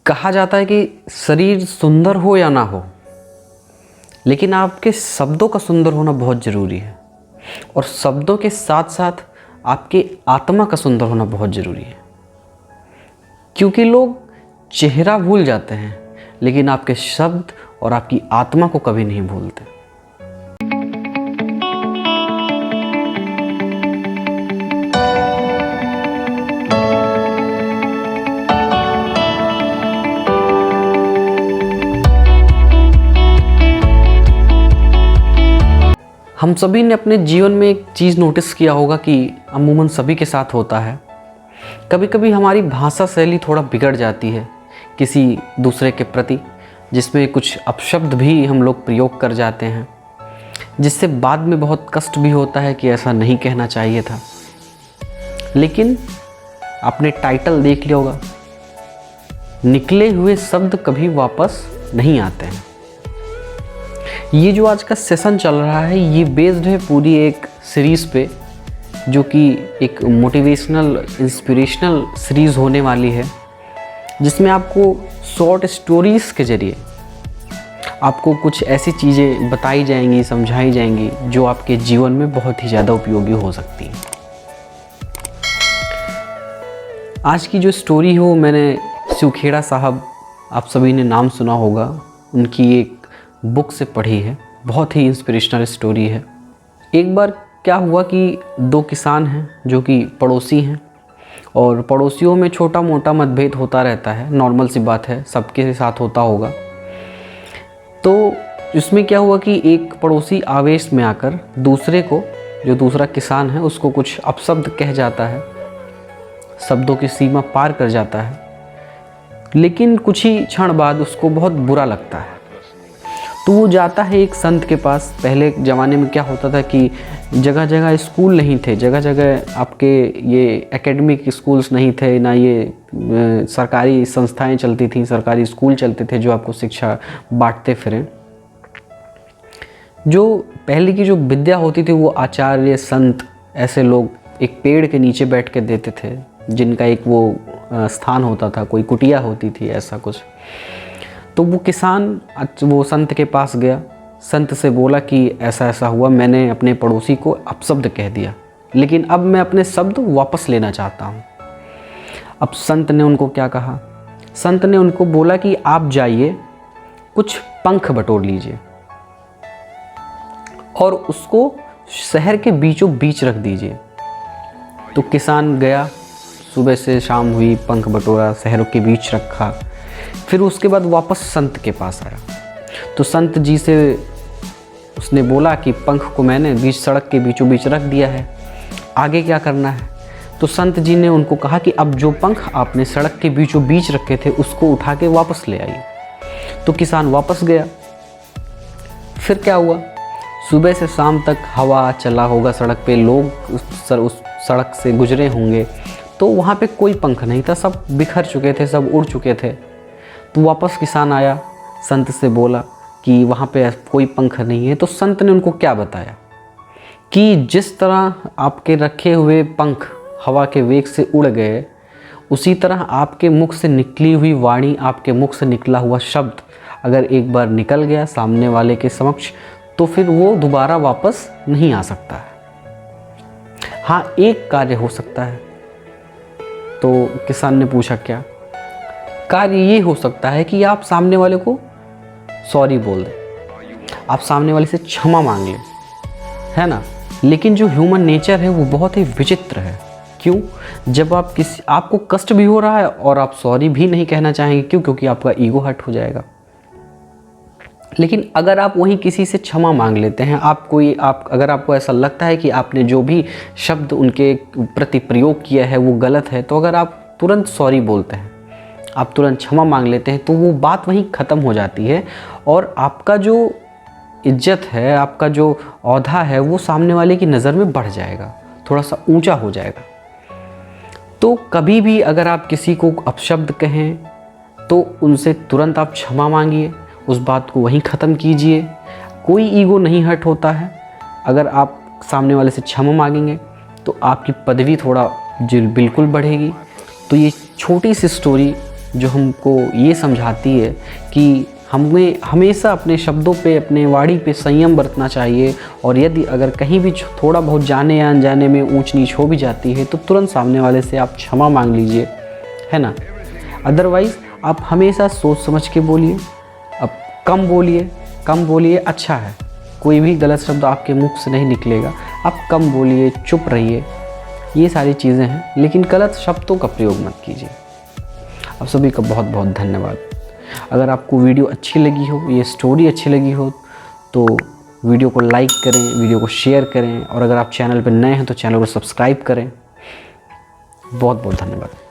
कहा जाता है कि शरीर सुंदर हो या ना हो, लेकिन आपके शब्दों का सुंदर होना बहुत ज़रूरी है। और शब्दों के साथ साथ आपके आत्मा का सुंदर होना बहुत ज़रूरी है। क्योंकि लोग चेहरा भूल जाते हैं, लेकिन आपके शब्द और आपकी आत्मा को कभी नहीं भूलते। हम सभी ने अपने जीवन में एक चीज़ नोटिस किया होगा कि अमूमन सभी के साथ होता है। कभी कभी हमारी भाषा शैली थोड़ा बिगड़ जाती है किसी दूसरे के प्रति, जिसमें कुछ अपशब्द भी हम लोग प्रयोग कर जाते हैं, जिससे बाद में बहुत कष्ट भी होता है कि ऐसा नहीं कहना चाहिए था। लेकिन आपने टाइटल देख लिया होगा, निकले हुए शब्द कभी वापस नहीं आते हैं। ये जो आज का सेशन चल रहा है, ये बेस्ड है पूरी एक सीरीज़ पे, जो कि एक मोटिवेशनल इंस्पिरेशनल सीरीज़ होने वाली है, जिसमें आपको शॉर्ट स्टोरीज़ के ज़रिए आपको कुछ ऐसी चीज़ें बताई जाएंगी, समझाई जाएंगी, जो आपके जीवन में बहुत ही ज़्यादा उपयोगी हो सकती हैं। आज की जो स्टोरी हो, मैंने शिवखेड़ा साहब, आप सभी ने नाम सुना होगा, उनकी एक बुक से पढ़ी है। बहुत ही इंस्पिरेशनल स्टोरी है। एक बार क्या हुआ कि दो किसान हैं जो कि पड़ोसी हैं, और पड़ोसियों में छोटा मोटा मतभेद होता रहता है, नॉर्मल सी बात है, सबके साथ होता होगा। तो इसमें क्या हुआ कि एक पड़ोसी आवेश में आकर दूसरे को, जो दूसरा किसान है, उसको कुछ अपशब्द कह जाता है, शब्दों की सीमा पार कर जाता है। लेकिन कुछ ही क्षण बाद उसको बहुत बुरा लगता है, तो वो जाता है एक संत के पास। पहले ज़माने में क्या होता था कि जगह जगह स्कूल नहीं थे, जगह जगह आपके ये एकेडमिक स्कूल्स नहीं थे, ना ये सरकारी संस्थाएं चलती थी, सरकारी स्कूल चलते थे जो आपको शिक्षा बांटते फिरें। जो पहले की जो विद्या होती थी, वो आचार्य, संत, ऐसे लोग एक पेड़ के नीचे बैठ के देते थे, जिनका एक वो स्थान होता था, कोई कुटिया होती थी, ऐसा कुछ। तो वो किसान वो संत के पास गया, संत से बोला कि ऐसा ऐसा हुआ, मैंने अपने पड़ोसी को अपशब्द कह दिया, लेकिन अब मैं अपने शब्द वापस लेना चाहता हूँ। अब संत ने उनको क्या कहा? संत ने उनको बोला कि आप जाइए, कुछ पंख बटोर लीजिए और उसको शहर के बीचों बीच रख दीजिए। तो किसान गया, सुबह से शाम हुई, पंख बटोरा, शहरों के बीच रखा। फिर उसके बाद वापस संत के पास आया, तो संत जी से उसने बोला कि पंख को मैंने बीच सड़क के बीचों बीच रख दिया है, आगे क्या करना है? तो संत जी ने उनको कहा कि अब जो पंख आपने सड़क के बीचों बीच रखे थे, उसको उठा के वापस ले आइए। तो किसान वापस गया। फिर क्या हुआ? सुबह से शाम तक हवा चला होगा, सड़क पे लोग उस सड़क से गुजरे होंगे, तो वहाँ पे कोई पंख नहीं था, सब बिखर चुके थे, सब उड़ चुके थे। तो वापस किसान आया, संत से बोला कि वहाँ पे कोई पंख नहीं है। तो संत ने उनको क्या बताया कि जिस तरह आपके रखे हुए पंख हवा के वेग से उड़ गए, उसी तरह आपके मुख से निकली हुई वाणी, आपके मुख से निकला हुआ शब्द अगर एक बार निकल गया सामने वाले के समक्ष, तो फिर वो दोबारा वापस नहीं आ सकता है। हाँ, एक कार्य हो सकता है। तो किसान ने पूछा क्या कार्य? ये हो सकता है कि आप सामने वाले को सॉरी बोल दें, आप सामने वाले से क्षमा मांग लें, है ना। लेकिन जो ह्यूमन नेचर है वो बहुत ही विचित्र है। क्यों? जब आपको कष्ट भी हो रहा है और आप सॉरी भी नहीं कहना चाहेंगे, क्यों? क्योंकि आपका ईगो हर्ट हो जाएगा। लेकिन अगर आप वहीं किसी से क्षमा मांग लेते हैं, अगर आपको ऐसा लगता है कि आपने जो भी शब्द उनके प्रति प्रयोग किया है वो गलत है, तो अगर आप तुरंत सॉरी बोलते हैं, आप तुरंत क्षमा मांग लेते हैं, तो वो बात वहीं ख़त्म हो जाती है और आपका जो इज्जत है, आपका जो औहदा है, वो सामने वाले की नज़र में बढ़ जाएगा, थोड़ा सा ऊंचा हो जाएगा। तो कभी भी अगर आप किसी को अपशब्द कहें, तो उनसे तुरंत आप क्षमा मांगिए, उस बात को वहीं ख़त्म कीजिए। कोई ईगो नहीं हर्ट होता है। अगर आप सामने वाले से क्षमा मांगेंगे तो आपकी पदवी थोड़ा बिल्कुल बढ़ेगी। तो ये छोटी सी स्टोरी जो हमको ये समझाती है कि हमें हमेशा अपने शब्दों पे, अपने वाणी पे संयम बरतना चाहिए, और यदि अगर कहीं भी थोड़ा बहुत जाने या अनजाने में ऊंच नीच हो भी जाती है तो तुरंत सामने वाले से आप क्षमा मांग लीजिए, है ना। अदरवाइज़ आप हमेशा सोच समझ के बोलिए, अब कम बोलिए अच्छा है, कोई भी गलत शब्द आपके मुख से नहीं निकलेगा, आप कम बोलिए, चुप रहिए, ये सारी चीज़ें हैं, लेकिन गलत शब्दों का प्रयोग मत कीजिए। आप सभी का बहुत बहुत धन्यवाद। अगर आपको वीडियो अच्छी लगी हो, ये स्टोरी अच्छी लगी हो, तो वीडियो को लाइक करें, वीडियो को शेयर करें, और अगर आप चैनल पर नए हैं तो चैनल को सब्सक्राइब करें। बहुत बहुत धन्यवाद।